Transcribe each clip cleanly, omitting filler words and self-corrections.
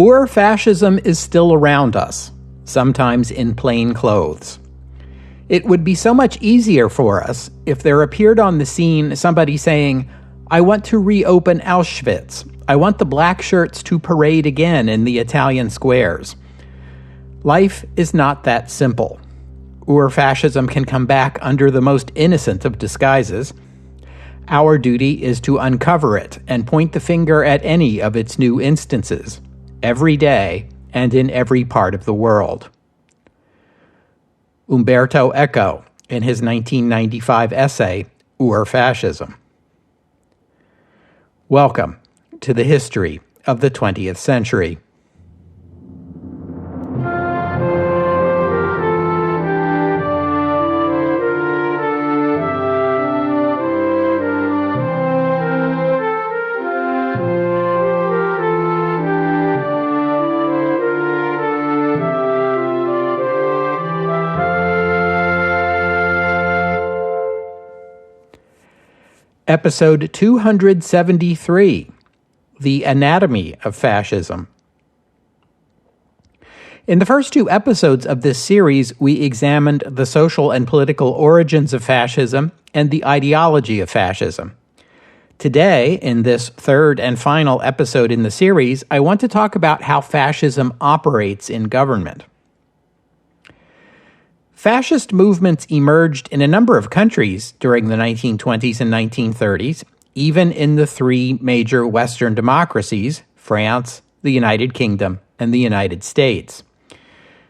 Or fascism is still around us, sometimes in plain clothes. It would be so much easier for us if there appeared on the scene somebody saying, "I want to reopen Auschwitz. I want the black shirts to parade again in the Italian squares." Life is not that simple. Ur-fascism can come back under the most innocent of disguises. Our duty is to uncover it and point the finger at any of its new instances, every day and in every part of the world. Umberto Eco, in his 1995 essay, Ur-Fascism. Welcome to the history of the 20th century. Episode 273, The Anatomy of Fascism. In the first two episodes of this series, we examined the social and political origins of fascism and the ideology of fascism. Today, in this third and final episode in the series, I want to talk about how fascism operates in government. Fascist movements emerged in a number of countries during the 1920s and 1930s, even in the three major Western democracies, France, the United Kingdom, and the United States.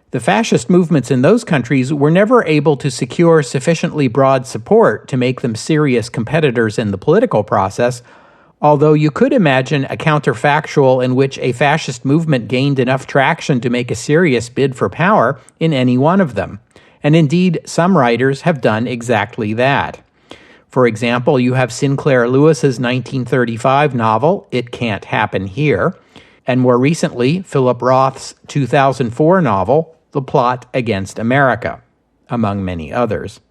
The fascist movements in those countries were never able to secure sufficiently broad support to make them serious competitors in the political process, although you could imagine a counterfactual in which a fascist movement gained enough traction to make a serious bid for power in any one of them. And indeed, some writers have done exactly that. For example, you have Sinclair Lewis's 1935 novel, It Can't Happen Here, and more recently, Philip Roth's 2004 novel, The Plot Against America, among many others.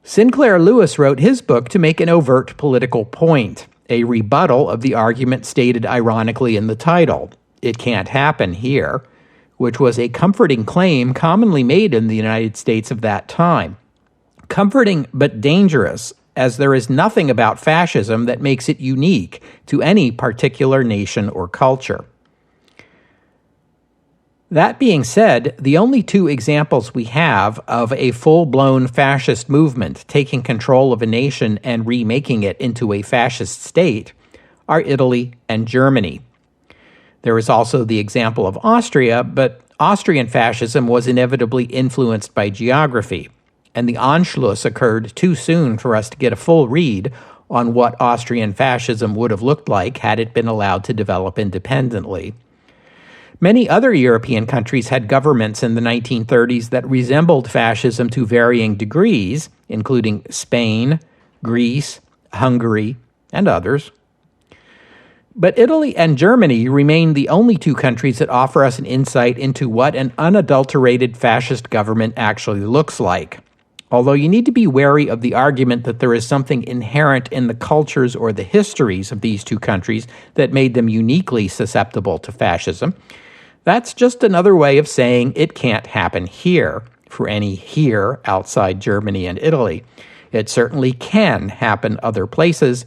Sinclair Lewis wrote his book to make an overt political point, a rebuttal of the argument stated ironically in the title, It Can't Happen Here, which was a comforting claim commonly made in the United States of that time. Comforting but dangerous, as there is nothing about fascism that makes it unique to any particular nation or culture. That being said, the only two examples we have of a full-blown fascist movement taking control of a nation and remaking it into a fascist state are Italy and Germany. There is also the example of Austria, but Austrian fascism was inevitably influenced by geography, and the Anschluss occurred too soon for us to get a full read on what Austrian fascism would have looked like had it been allowed to develop independently. Many other European countries had governments in the 1930s that resembled fascism to varying degrees, including Spain, Greece, Hungary, and others. But Italy and Germany remain the only two countries that offer us an insight into what an unadulterated fascist government actually looks like. Although you need to be wary of the argument that there is something inherent in the cultures or the histories of these two countries that made them uniquely susceptible to fascism. That's just another way of saying it can't happen here, for any here outside Germany and Italy. It certainly can happen other places.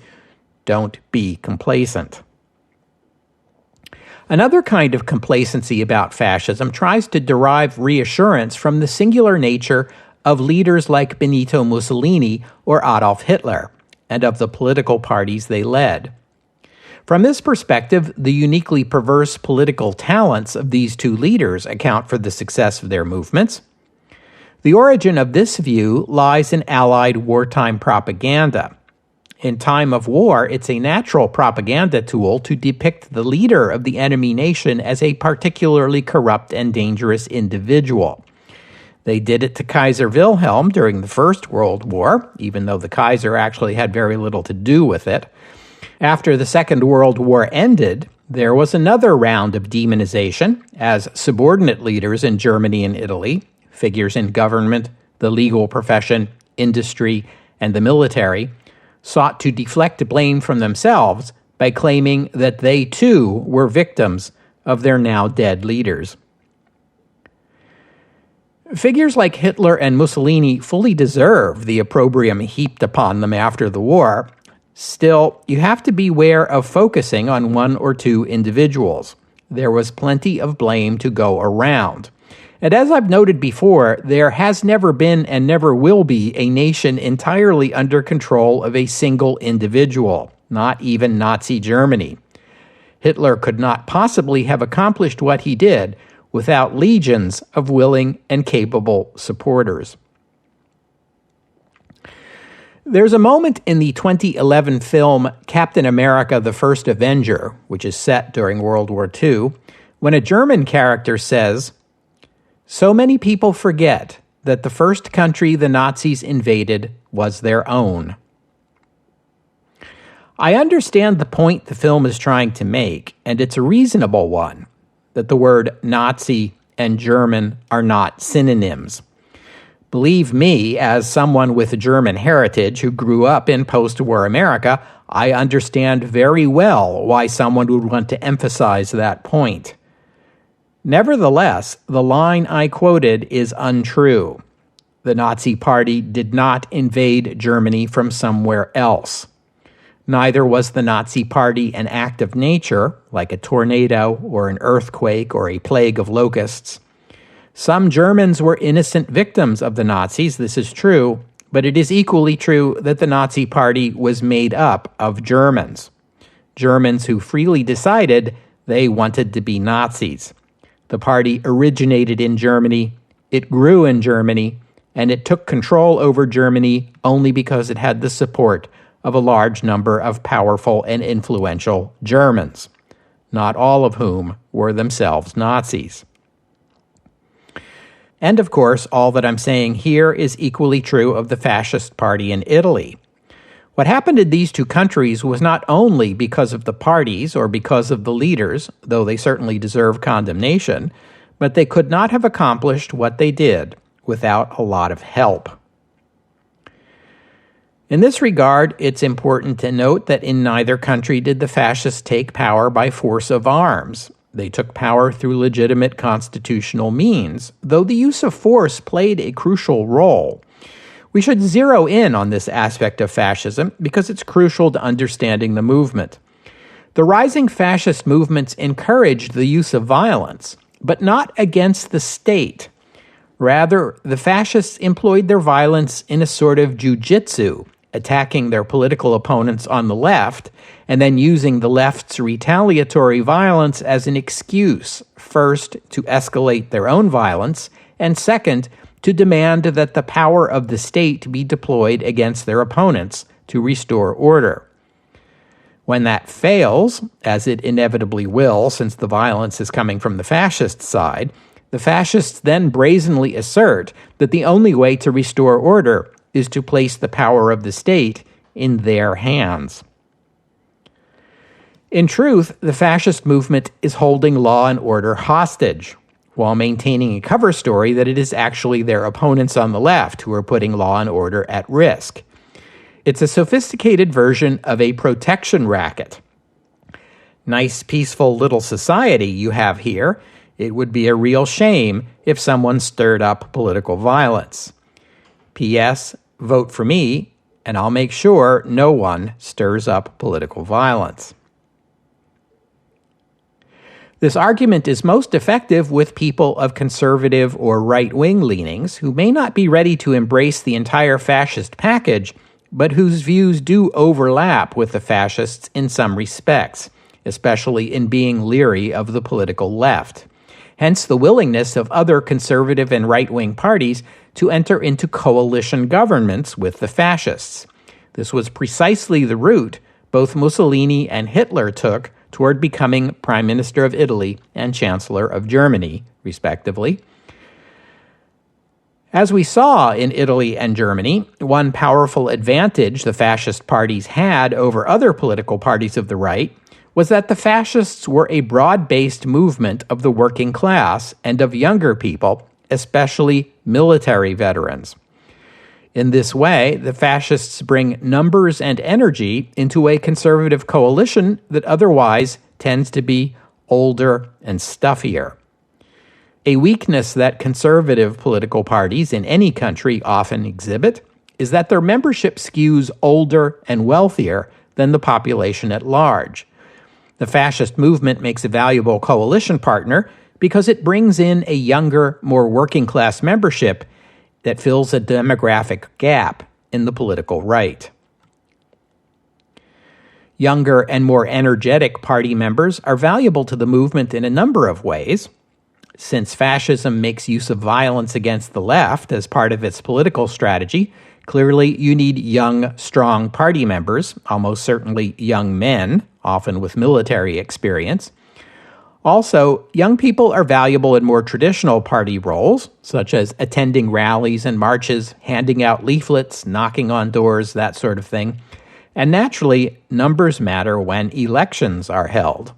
Don't be complacent. Another kind of complacency about fascism tries to derive reassurance from the singular nature of leaders like Benito Mussolini or Adolf Hitler, and of the political parties they led. From this perspective, the uniquely perverse political talents of these two leaders account for the success of their movements. The origin of this view lies in Allied wartime propaganda. In time of war, it's a natural propaganda tool to depict the leader of the enemy nation as a particularly corrupt and dangerous individual. They did it to Kaiser Wilhelm during the First World War, even though the Kaiser actually had very little to do with it. After the Second World War ended, there was another round of demonization as subordinate leaders in Germany and Italy, figures in government, the legal profession, industry, and the military, sought to deflect blame from themselves by claiming that they too were victims of their now dead leaders. Figures like Hitler and Mussolini fully deserve the opprobrium heaped upon them after the war. Still, you have to beware of focusing on one or two individuals. There was plenty of blame to go around. And as I've noted before, there has never been and never will be a nation entirely under control of a single individual, not even Nazi Germany. Hitler could not possibly have accomplished what he did without legions of willing and capable supporters. There's a moment in the 2011 film Captain America: The First Avenger, which is set during World War II, when a German character says, "So many people forget that the first country the Nazis invaded was their own." I understand the point the film is trying to make, and it's a reasonable one, that the word Nazi and German are not synonyms. Believe me, as someone with a German heritage who grew up in post-war America, I understand very well why someone would want to emphasize that point. Nevertheless, the line I quoted is untrue. The Nazi Party did not invade Germany from somewhere else. Neither was the Nazi Party an act of nature, like a tornado or an earthquake or a plague of locusts. Some Germans were innocent victims of the Nazis, this is true, but it is equally true that the Nazi Party was made up of Germans. Germans who freely decided they wanted to be Nazis. The party originated in Germany, it grew in Germany, and it took control over Germany only because it had the support of a large number of powerful and influential Germans, not all of whom were themselves Nazis. And of course, all that I'm saying here is equally true of the Fascist Party in Italy. What happened in these two countries was not only because of the parties or because of the leaders, though they certainly deserve condemnation, but they could not have accomplished what they did without a lot of help. In this regard, it's important to note that in neither country did the fascists take power by force of arms. They took power through legitimate constitutional means, though the use of force played a crucial role. We should zero in on this aspect of fascism because it's crucial to understanding the movement. The rising fascist movements encouraged the use of violence, but not against the state. Rather, the fascists employed their violence in a sort of jujitsu, attacking their political opponents on the left, and then using the left's retaliatory violence as an excuse, first, to escalate their own violence, and second, to demand that the power of the state be deployed against their opponents to restore order. When that fails, as it inevitably will since the violence is coming from the fascist side, the fascists then brazenly assert that the only way to restore order is to place the power of the state in their hands. In truth, the fascist movement is holding law and order hostage, while maintaining a cover story that it is actually their opponents on the left who are putting law and order at risk. It's a sophisticated version of a protection racket. Nice, peaceful little society you have here. It would be a real shame if someone stirred up political violence. P.S. Vote for me, and I'll make sure no one stirs up political violence. This argument is most effective with people of conservative or right-wing leanings who may not be ready to embrace the entire fascist package, but whose views do overlap with the fascists in some respects, especially in being leery of the political left. Hence the willingness of other conservative and right-wing parties to enter into coalition governments with the fascists. This was precisely the route both Mussolini and Hitler took toward becoming Prime Minister of Italy and Chancellor of Germany, respectively. As we saw in Italy and Germany, one powerful advantage the fascist parties had over other political parties of the right was that the fascists were a broad-based movement of the working class and of younger people, especially military veterans. In this way, the fascists bring numbers and energy into a conservative coalition that otherwise tends to be older and stuffier. A weakness that conservative political parties in any country often exhibit is that their membership skews older and wealthier than the population at large. The fascist movement makes a valuable coalition partner because it brings in a younger, more working-class membership that fills a demographic gap in the political right. Younger and more energetic party members are valuable to the movement in a number of ways. Since fascism makes use of violence against the left as part of its political strategy, clearly you need young, strong party members, almost certainly young men, often with military experience. Also, young people are valuable in more traditional party roles, such as attending rallies and marches, handing out leaflets, knocking on doors, that sort of thing. And naturally, numbers matter when elections are held.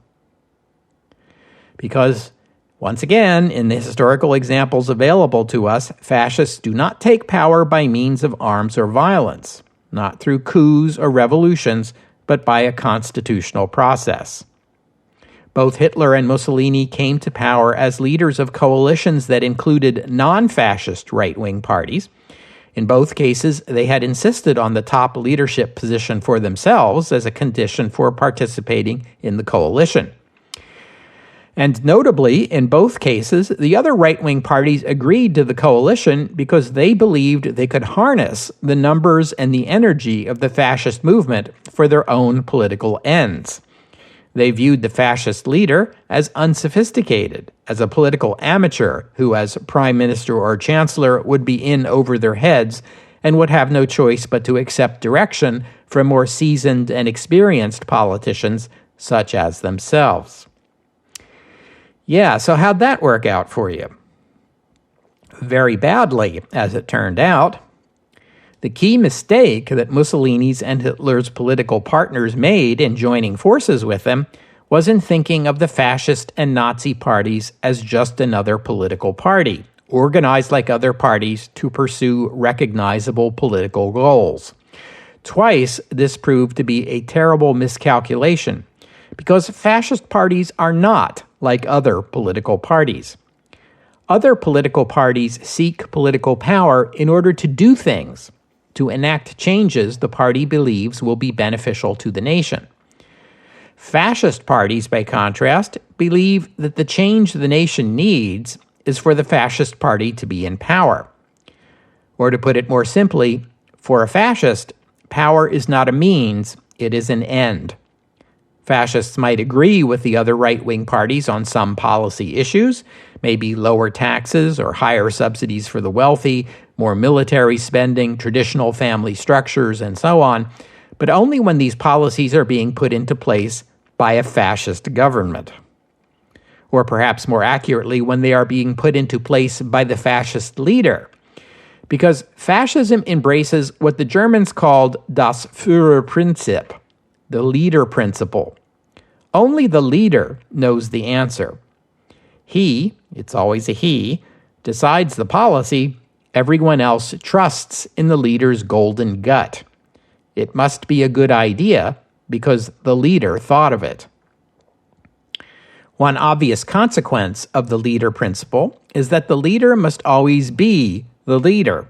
Because, once again, in the historical examples available to us, fascists do not take power by means of arms or violence, not through coups or revolutions, but by a constitutional process. Both Hitler and Mussolini came to power as leaders of coalitions that included non-fascist right-wing parties. In both cases, they had insisted on the top leadership position for themselves as a condition for participating in the coalition. And notably, in both cases, the other right-wing parties agreed to the coalition because they believed they could harness the numbers and the energy of the fascist movement for their own political ends. They viewed the fascist leader as unsophisticated, as a political amateur who, as prime minister or chancellor, would be in over their heads and would have no choice but to accept direction from more seasoned and experienced politicians such as themselves. Yeah, so how'd that work out for you? Very badly, as it turned out. The key mistake that Mussolini's and Hitler's political partners made in joining forces with them was in thinking of the fascist and Nazi parties as just another political party, organized like other parties to pursue recognizable political goals. Twice, this proved to be a terrible miscalculation, because fascist parties are not like other political parties. Other political parties seek political power in order to do things, to enact changes the party believes will be beneficial to the nation. Fascist parties, by contrast, believe that the change the nation needs is for the fascist party to be in power. Or to put it more simply, for a fascist, power is not a means, it is an end. Fascists might agree with the other right-wing parties on some policy issues, maybe lower taxes or higher subsidies for the wealthy, more military spending, traditional family structures, and so on, but only when these policies are being put into place by a fascist government. Or perhaps more accurately, when they are being put into place by the fascist leader. Because fascism embraces what the Germans called das Führerprinzip, the leader principle. Only the leader knows the answer. He, it's always a he, decides the policy. Everyone else trusts in the leader's golden gut. It must be a good idea because the leader thought of it. One obvious consequence of the leader principle is that the leader must always be the leader.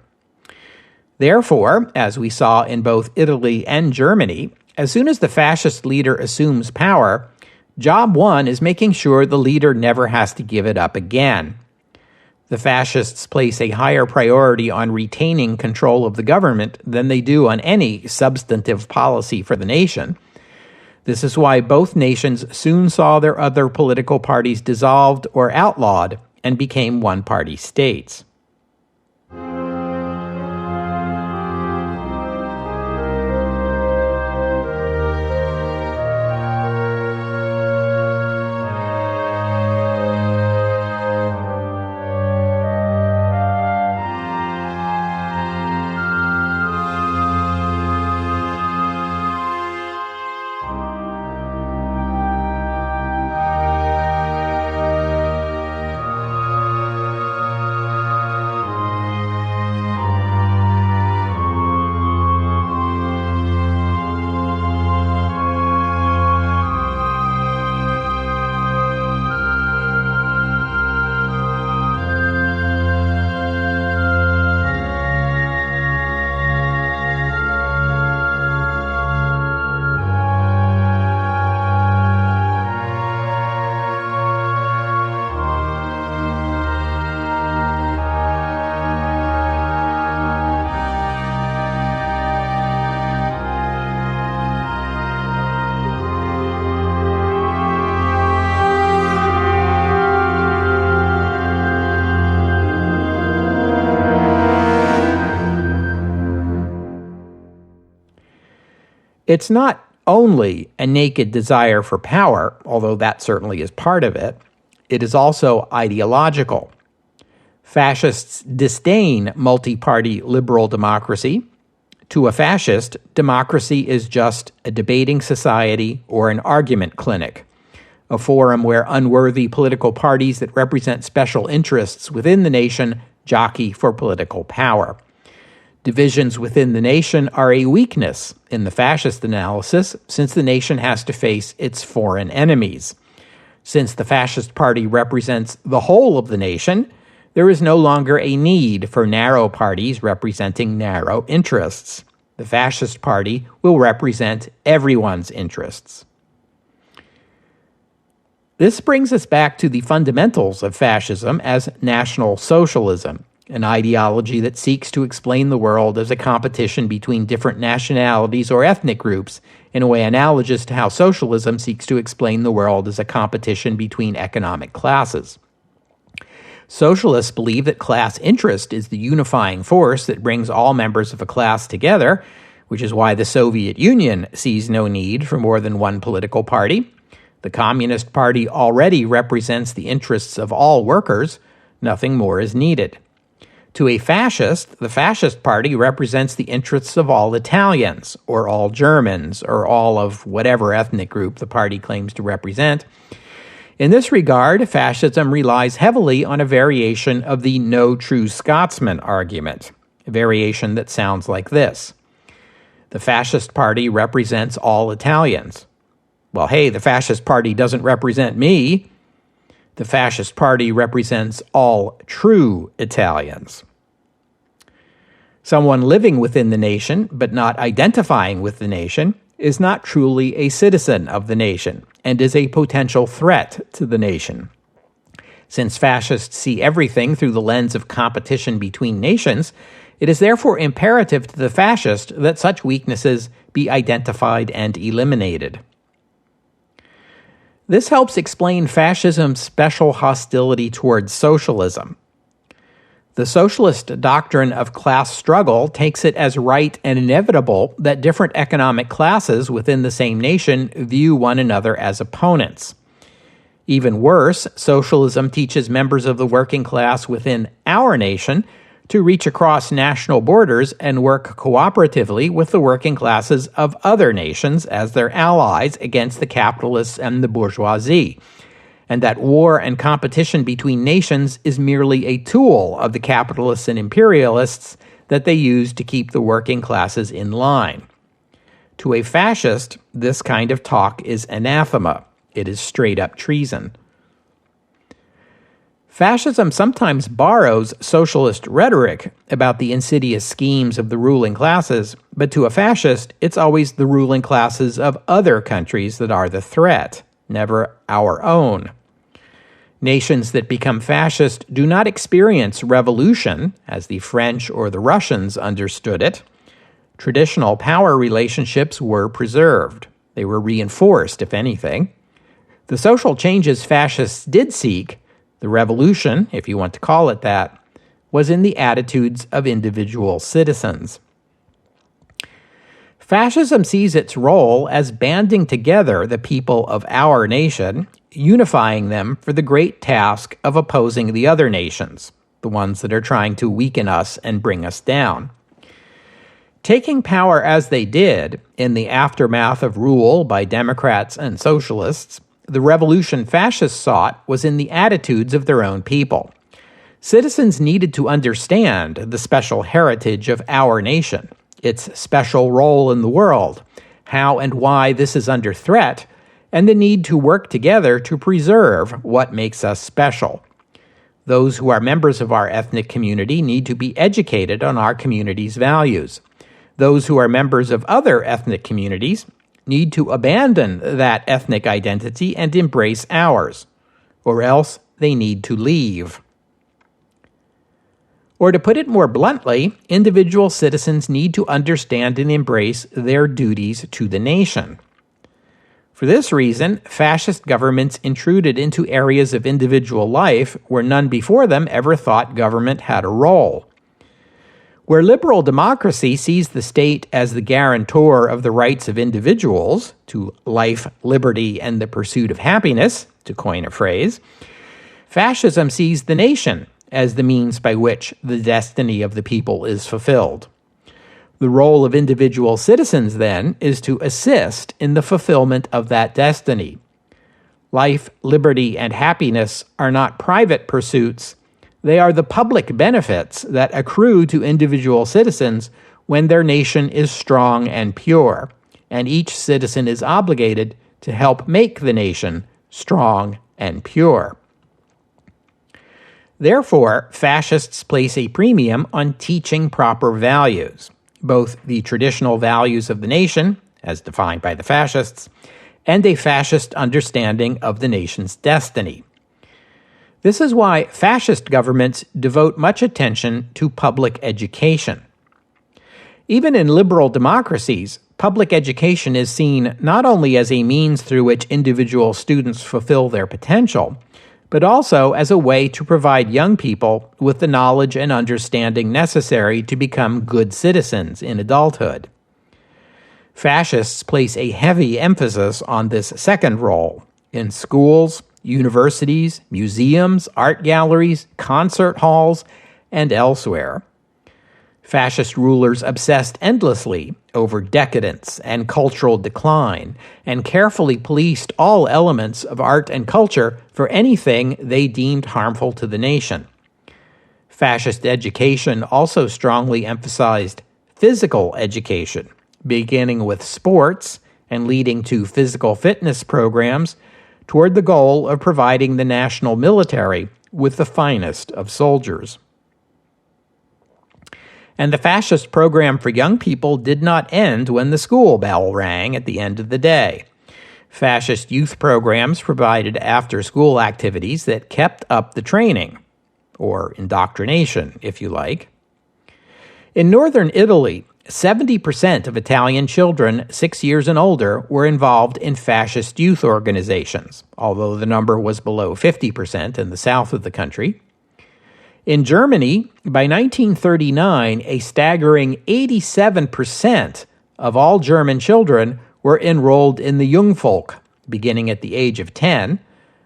Therefore, as we saw in both Italy and Germany, as soon as the fascist leader assumes power, job one is making sure the leader never has to give it up again. The fascists place a higher priority on retaining control of the government than they do on any substantive policy for the nation. This is why both nations soon saw their other political parties dissolved or outlawed and became one-party states. It's not only a naked desire for power, although that certainly is part of it. It is also ideological. Fascists disdain multi-party liberal democracy. To a fascist, democracy is just a debating society or an argument clinic, a forum where unworthy political parties that represent special interests within the nation jockey for political power. Divisions within the nation are a weakness in the fascist analysis, since the nation has to face its foreign enemies. Since the fascist party represents the whole of the nation, there is no longer a need for narrow parties representing narrow interests. The fascist party will represent everyone's interests. This brings us back to the fundamentals of fascism as National Socialism, an ideology that seeks to explain the world as a competition between different nationalities or ethnic groups in a way analogous to how socialism seeks to explain the world as a competition between economic classes. Socialists believe that class interest is the unifying force that brings all members of a class together, which is why the Soviet Union sees no need for more than one political party. The Communist Party already represents the interests of all workers. Nothing more is needed. To a fascist, the Fascist Party represents the interests of all Italians, or all Germans, or all of whatever ethnic group the party claims to represent. In this regard, fascism relies heavily on a variation of the no true Scotsman argument, a variation that sounds like this. The Fascist Party represents all Italians. Well, hey, the Fascist Party doesn't represent me. The Fascist Party represents all true Italians. Someone living within the nation, but not identifying with the nation, is not truly a citizen of the nation and is a potential threat to the nation. Since fascists see everything through the lens of competition between nations, it is therefore imperative to the fascist that such weaknesses be identified and eliminated. This helps explain fascism's special hostility towards socialism. The socialist doctrine of class struggle takes it as right and inevitable that different economic classes within the same nation view one another as opponents. Even worse, socialism teaches members of the working class within our nation to reach across national borders and work cooperatively with the working classes of other nations as their allies against the capitalists and the bourgeoisie, and that war and competition between nations is merely a tool of the capitalists and imperialists that they use to keep the working classes in line. To a fascist, this kind of talk is anathema. It is straight-up treason. Fascism sometimes borrows socialist rhetoric about the insidious schemes of the ruling classes, but to a fascist, it's always the ruling classes of other countries that are the threat, never our own. Nations that become fascist do not experience revolution, as the French or the Russians understood it. Traditional power relationships were preserved. They were reinforced, if anything. The social changes fascists did seek, the revolution, if you want to call it that, was in the attitudes of individual citizens. Fascism sees its role as banding together the people of our nation, unifying them for the great task of opposing the other nations, the ones that are trying to weaken us and bring us down. Taking power as they did in the aftermath of rule by Democrats and socialists, the revolution fascists sought was in the attitudes of their own people. Citizens needed to understand the special heritage of our nation, its special role in the world, how and why this is under threat, and the need to work together to preserve what makes us special. Those who are members of our ethnic community need to be educated on our community's values. Those who are members of other ethnic communities need to abandon that ethnic identity and embrace ours, or else they need to leave. Or to put it more bluntly, individual citizens need to understand and embrace their duties to the nation. For this reason, fascist governments intruded into areas of individual life where none before them ever thought government had a role. Where liberal democracy sees the state as the guarantor of the rights of individuals to life, liberty, and the pursuit of happiness, to coin a phrase, fascism sees the nation as the means by which the destiny of the people is fulfilled. The role of individual citizens, then, is to assist in the fulfillment of that destiny. Life, liberty, and happiness are not private pursuits. They are the public benefits that accrue to individual citizens when their nation is strong and pure, and each citizen is obligated to help make the nation strong and pure. Therefore, fascists place a premium on teaching proper values, both the traditional values of the nation, as defined by the fascists, and a fascist understanding of the nation's destiny. This is why fascist governments devote much attention to public education. Even in liberal democracies, public education is seen not only as a means through which individual students fulfill their potential, but also as a way to provide young people with the knowledge and understanding necessary to become good citizens in adulthood. Fascists place a heavy emphasis on this second role in schools, universities, museums, art galleries, concert halls, and elsewhere. Fascist rulers obsessed endlessly over decadence and cultural decline, and carefully policed all elements of art and culture for anything they deemed harmful to the nation. Fascist education also strongly emphasized physical education, beginning with sports and leading to physical fitness programs, toward the goal of providing the national military with the finest of soldiers. And the fascist program for young people did not end when the school bell rang at the end of the day. Fascist youth programs provided after-school activities that kept up the training, or indoctrination, if you like. In northern Italy, 70% of Italian children 6 years and older were involved in fascist youth organizations, although the number was below 50% in the south of the country. In Germany, by 1939, a staggering 87% of all German children were enrolled in the Jungvolk, beginning at the age of 10,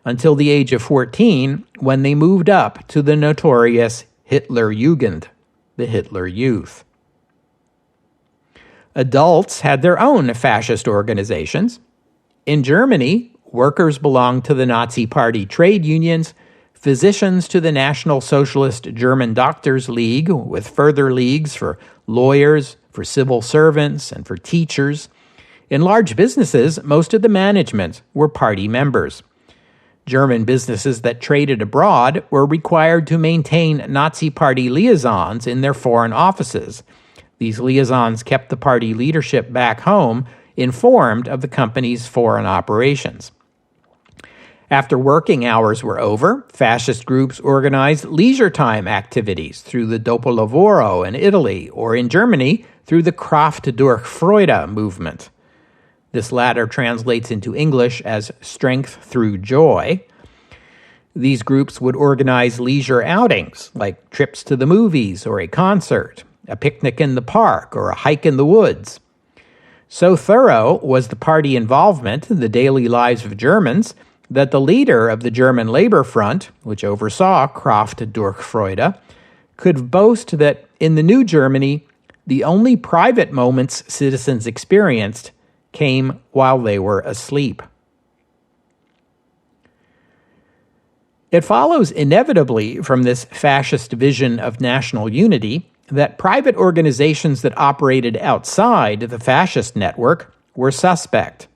until the age of 14, when they moved up to the notorious Hitlerjugend, the Hitler Youth. Adults had their own fascist organizations. In Germany, workers belonged to the Nazi Party trade unions, physicians to the National Socialist German Doctors League, with further leagues for lawyers, for civil servants, and for teachers. In large businesses, most of the management were party members. German businesses that traded abroad were required to maintain Nazi Party liaisons in their foreign offices. These liaisons kept the party leadership back home informed of the company's foreign operations. After working hours were over, fascist groups organized leisure time activities through the Dopolavoro in Italy, or in Germany, through the Kraft durch Freude movement. This latter translates into English as strength through joy. These groups would organize leisure outings, like trips to the movies or a concert, a picnic in the park, or a hike in the woods. So thorough was the party involvement in the daily lives of Germans that the leader of the German Labor Front, which oversaw Kraft durch Freude, could boast that in the new Germany, the only private moments citizens experienced came while they were asleep. It follows inevitably from this fascist vision of national unity that private organizations that operated outside the fascist network were suspect.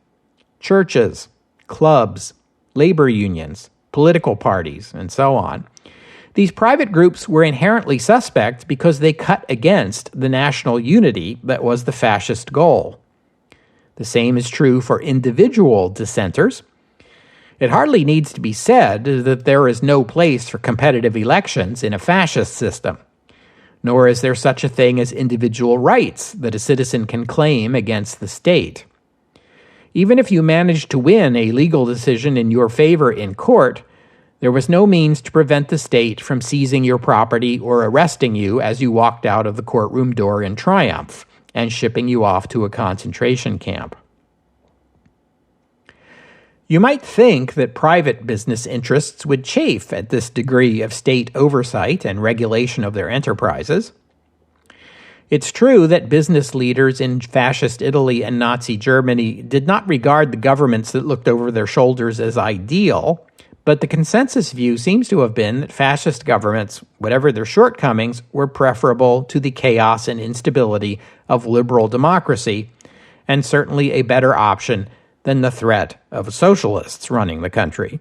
Churches, clubs, labor unions, political parties, and so on. These private groups were inherently suspect because they cut against the national unity that was the fascist goal. The same is true for individual dissenters. It hardly needs to be said that there is no place for competitive elections in a fascist system, nor is there such a thing as individual rights that a citizen can claim against the state. Even if you manage to win a legal decision in your favor in court, There was no means to prevent the state from seizing your property or arresting you as you walked out of the courtroom door in triumph and shipping you off to a concentration camp. You might think that private business interests would chafe at this degree of state oversight and regulation of their enterprises. It's true that business leaders in fascist Italy and Nazi Germany did not regard the governments that looked over their shoulders as ideal, but the consensus view seems to have been that fascist governments, whatever their shortcomings, were preferable to the chaos and instability of liberal democracy, and certainly a better option than the threat of socialists running the country.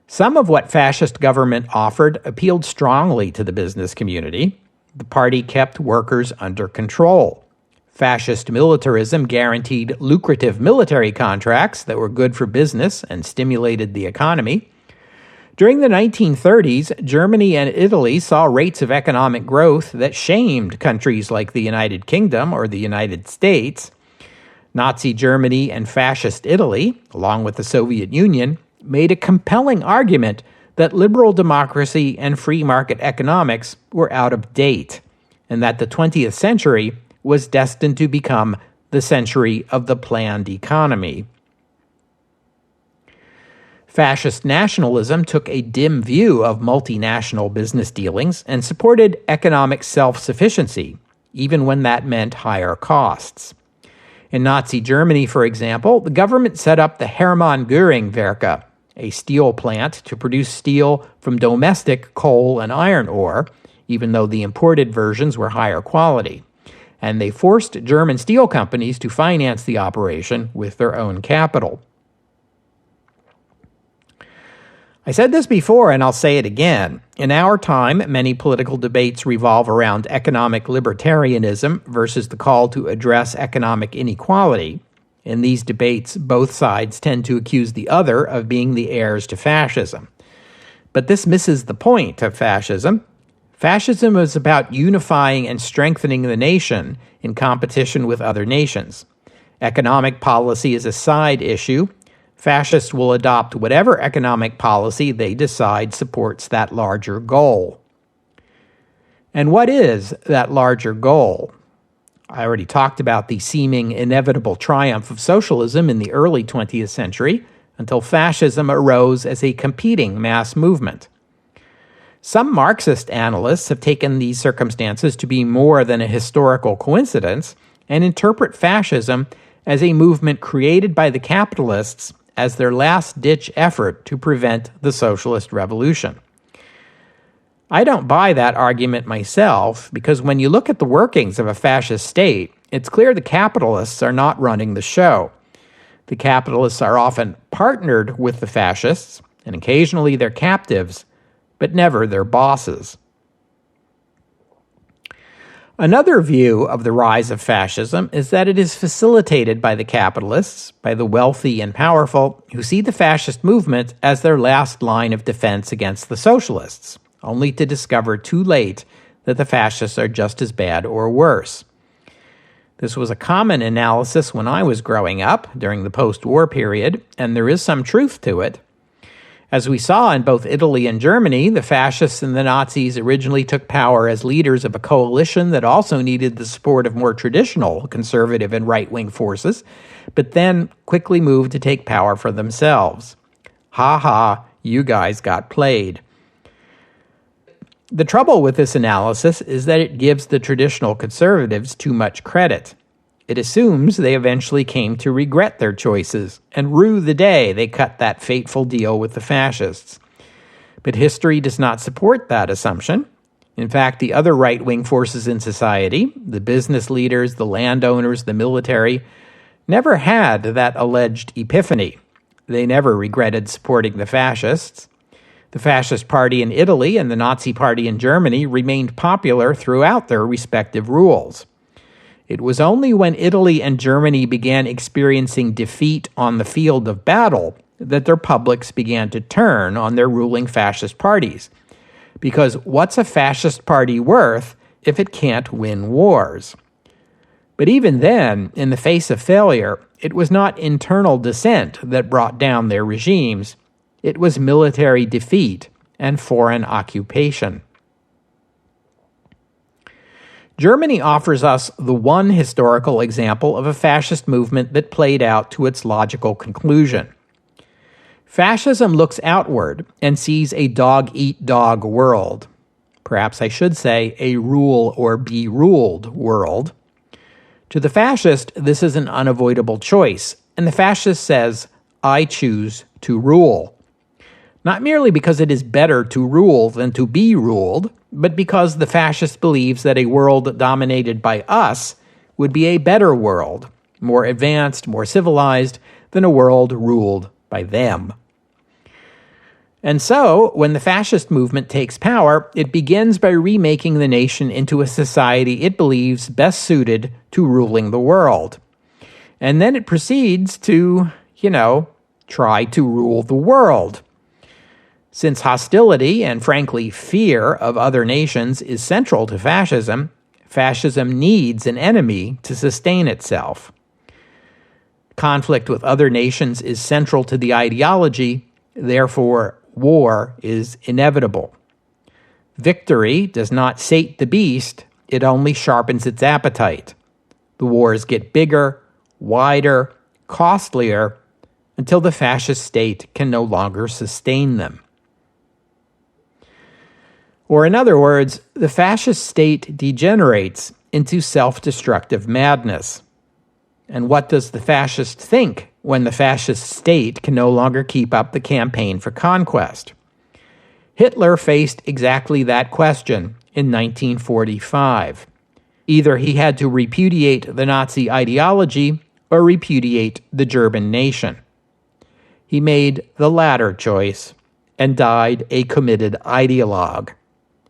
Some of what fascist government offered appealed strongly to the business community. The party kept workers under control. Fascist militarism guaranteed lucrative military contracts that were good for business and stimulated the economy. During the 1930s, Germany and Italy saw rates of economic growth that shamed countries like the United Kingdom or the United States. Nazi Germany and fascist Italy, along with the Soviet Union, made a compelling argument that liberal democracy and free market economics were out of date, and that the 20th century was destined to become the century of the planned economy. Fascist nationalism took a dim view of multinational business dealings and supported economic self-sufficiency, even when that meant higher costs. In Nazi Germany, for example, the government set up the Hermann Göring Werke, a steel plant to produce steel from domestic coal and iron ore, even though the imported versions were higher quality. And they forced German steel companies to finance the operation with their own capital. I said this before, and I'll say it again. In our time, many political debates revolve around economic libertarianism versus the call to address economic inequality. In these debates, both sides tend to accuse the other of being the heirs to fascism. But this misses the point of fascism. Fascism is about unifying and strengthening the nation in competition with other nations. Economic policy is a side issue. Fascists will adopt whatever economic policy they decide supports that larger goal. And what is that larger goal? I already talked about the seeming inevitable triumph of socialism in the early 20th century until fascism arose as a competing mass movement. Some Marxist analysts have taken these circumstances to be more than a historical coincidence and interpret fascism as a movement created by the capitalists as their last-ditch effort to prevent the socialist revolution. I don't buy that argument myself because when you look at the workings of a fascist state, it's clear the capitalists are not running the show. The capitalists are often partnered with the fascists, and occasionally they're captives, but never their bosses. Another view of the rise of fascism is that it is facilitated by the capitalists, by the wealthy and powerful, who see the fascist movement as their last line of defense against the socialists, only to discover too late that the fascists are just as bad or worse. This was a common analysis when I was growing up during the post-war period, and there is some truth to it. As we saw in both Italy and Germany, the fascists and the Nazis originally took power as leaders of a coalition that also needed the support of more traditional conservative and right-wing forces, but then quickly moved to take power for themselves. Ha ha, you guys got played. The trouble with this analysis is that it gives the traditional conservatives too much credit. It assumes they eventually came to regret their choices and rue the day they cut that fateful deal with the fascists. But history does not support that assumption. In fact, the other right-wing forces in society, the business leaders, the landowners, the military, never had that alleged epiphany. They never regretted supporting the fascists. The Fascist Party in Italy and the Nazi Party in Germany remained popular throughout their respective rules. It was only when Italy and Germany began experiencing defeat on the field of battle that their publics began to turn on their ruling fascist parties. Because what's a fascist party worth if it can't win wars? But even then, in the face of failure, it was not internal dissent that brought down their regimes. It was military defeat and foreign occupation. Germany offers us the one historical example of a fascist movement that played out to its logical conclusion. Fascism looks outward and sees a dog-eat-dog world. Perhaps I should say a rule or be ruled world. To the fascist, this is an unavoidable choice, and the fascist says, I choose to rule. Not merely because it is better to rule than to be ruled, but because the fascist believes that a world dominated by us would be a better world, more advanced, more civilized than a world ruled by them. And so, when the fascist movement takes power, it begins by remaking the nation into a society it believes best suited to ruling the world. And then it proceeds to, try to rule the world. Since hostility and, frankly, fear of other nations is central to fascism, fascism needs an enemy to sustain itself. Conflict with other nations is central to the ideology, therefore, war is inevitable. Victory does not sate the beast, it only sharpens its appetite. The wars get bigger, wider, costlier, until the fascist state can no longer sustain them. Or in other words, the fascist state degenerates into self-destructive madness. And what does the fascist think when the fascist state can no longer keep up the campaign for conquest? Hitler faced exactly that question in 1945. Either he had to repudiate the Nazi ideology or repudiate the German nation. He made the latter choice and died a committed ideologue,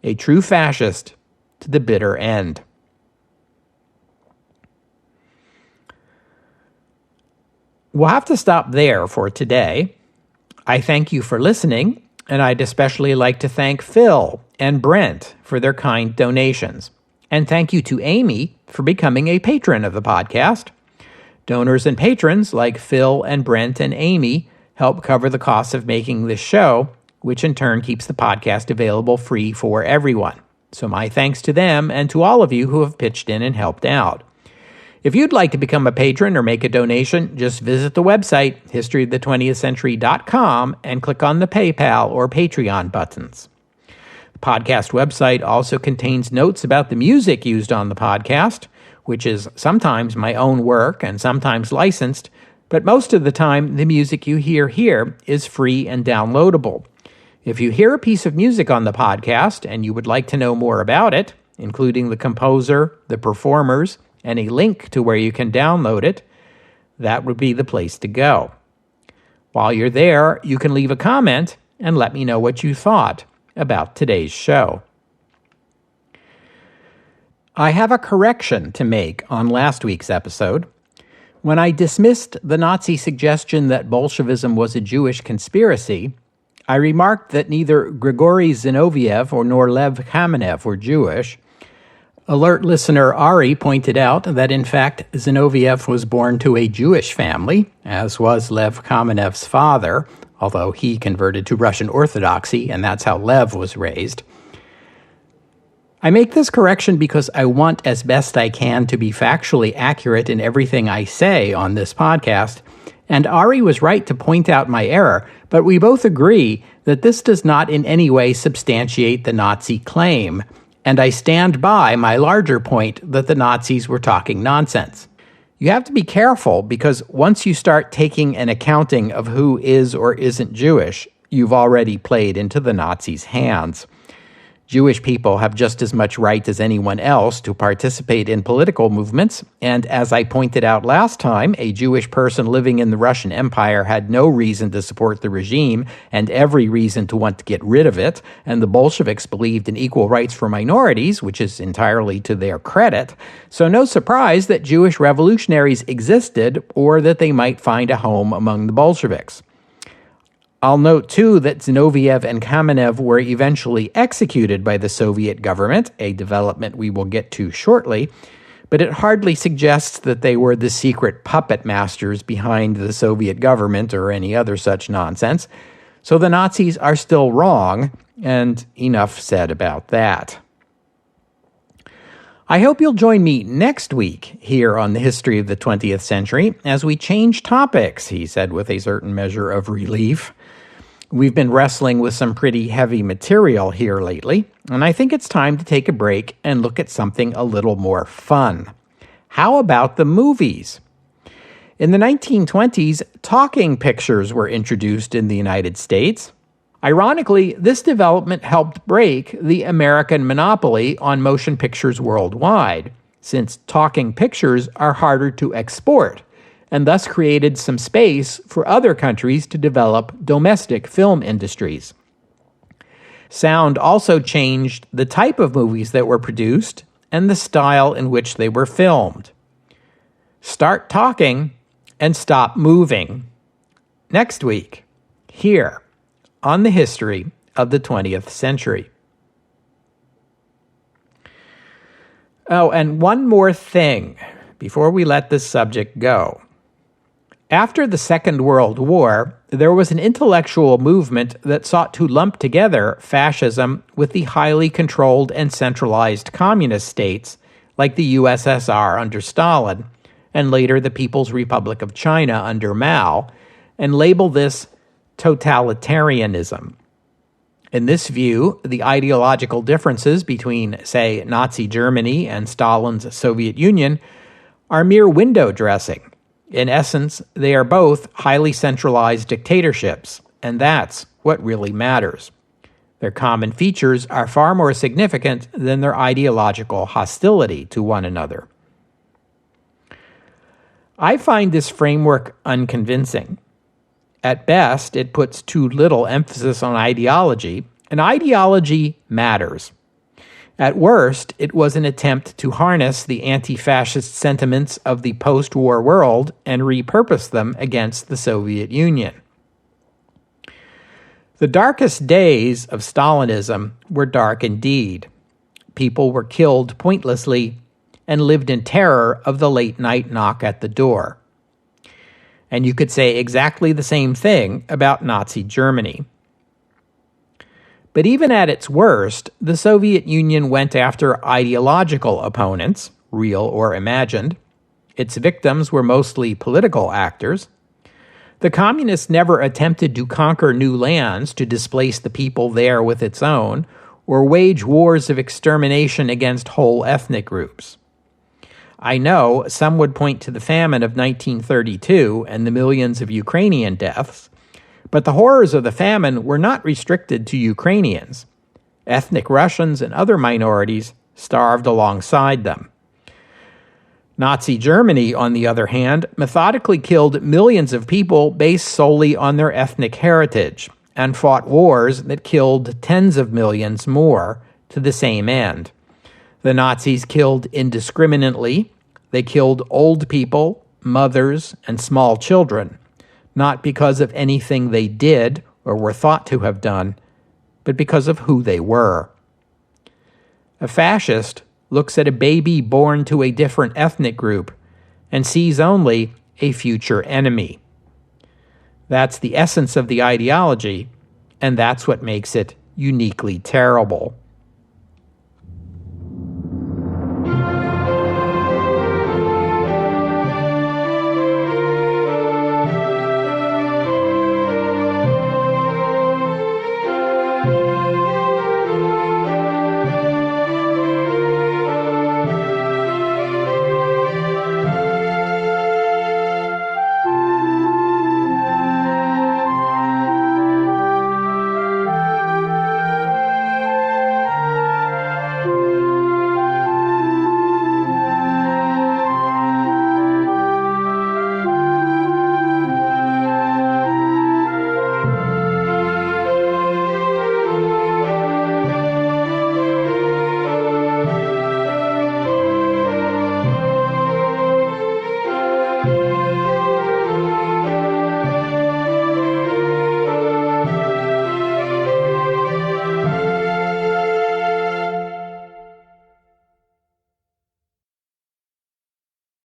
a true fascist to the bitter end. We'll have to stop there for today. I thank you for listening, and I'd especially like to thank Phil and Brent for their kind donations. And thank you to Amy for becoming a patron of the podcast. Donors and patrons like Phil and Brent and Amy help cover the costs of making this show, which in turn keeps the podcast available free for everyone. So my thanks to them and to all of you who have pitched in and helped out. If you'd like to become a patron or make a donation, just visit the website, historyofthe20thcentury.com, and click on the PayPal or Patreon buttons. The podcast website also contains notes about the music used on the podcast, which is sometimes my own work and sometimes licensed, but most of the time the music you hear here is free and downloadable. If you hear a piece of music on the podcast and you would like to know more about it, including the composer, the performers, and a link to where you can download it, that would be the place to go. While you're there, you can leave a comment and let me know what you thought about today's show. I have a correction to make on last week's episode. When I dismissed the Nazi suggestion that Bolshevism was a Jewish conspiracy, I remarked that neither Grigory Zinoviev nor Lev Kamenev were Jewish. Alert listener Ari pointed out that, in fact, Zinoviev was born to a Jewish family, as was Lev Kamenev's father, although he converted to Russian Orthodoxy, and that's how Lev was raised. I make this correction because I want as best I can to be factually accurate in everything I say on this podcast, and Ari was right to point out my error, but we both agree that this does not in any way substantiate the Nazi claim, and I stand by my larger point that the Nazis were talking nonsense. You have to be careful because once you start taking an accounting of who is or isn't Jewish, you've already played into the Nazis' hands. Jewish people have just as much right as anyone else to participate in political movements, and as I pointed out last time, a Jewish person living in the Russian Empire had no reason to support the regime and every reason to want to get rid of it, and the Bolsheviks believed in equal rights for minorities, which is entirely to their credit, so no surprise that Jewish revolutionaries existed or that they might find a home among the Bolsheviks. I'll note, too, that Zinoviev and Kamenev were eventually executed by the Soviet government, a development we will get to shortly, but it hardly suggests that they were the secret puppet masters behind the Soviet government or any other such nonsense. So the Nazis are still wrong, and enough said about that. I hope you'll join me next week here on the History of the 20th Century as we change topics, he said with a certain measure of relief. We've been wrestling with some pretty heavy material here lately, and I think it's time to take a break and look at something a little more fun. How about the movies? In the 1920s, talking pictures were introduced in the United States. Ironically, this development helped break the American monopoly on motion pictures worldwide, since talking pictures are harder to export, and thus created some space for other countries to develop domestic film industries. Sound also changed the type of movies that were produced and the style in which they were filmed. Start talking and stop moving. Next week, here on the History of the 20th Century. Oh, and one more thing before we let this subject go. After the Second World War, there was an intellectual movement that sought to lump together fascism with the highly controlled and centralized communist states like the USSR under Stalin, and later the People's Republic of China under Mao, and label this totalitarianism. In this view, the ideological differences between, say, Nazi Germany and Stalin's Soviet Union are mere window dressing. In essence, they are both highly centralized dictatorships, and that's what really matters. Their common features are far more significant than their ideological hostility to one another. I find this framework unconvincing. At best, it puts too little emphasis on ideology, and ideology matters. At worst, it was an attempt to harness the anti-fascist sentiments of the post-war world and repurpose them against the Soviet Union. The darkest days of Stalinism were dark indeed. People were killed pointlessly and lived in terror of the late-night knock at the door. And you could say exactly the same thing about Nazi Germany. But even at its worst, the Soviet Union went after ideological opponents, real or imagined. Its victims were mostly political actors. The communists never attempted to conquer new lands to displace the people there with its own, or wage wars of extermination against whole ethnic groups. I know some would point to the famine of 1932 and the millions of Ukrainian deaths, but the horrors of the famine were not restricted to Ukrainians. Ethnic Russians and other minorities starved alongside them. Nazi Germany, on the other hand, methodically killed millions of people based solely on their ethnic heritage, and fought wars that killed tens of millions more to the same end. The Nazis killed indiscriminately. They killed old people, mothers, and small children, not because of anything they did or were thought to have done, but because of who they were. A fascist looks at a baby born to a different ethnic group and sees only a future enemy. That's the essence of the ideology, and that's what makes it uniquely terrible.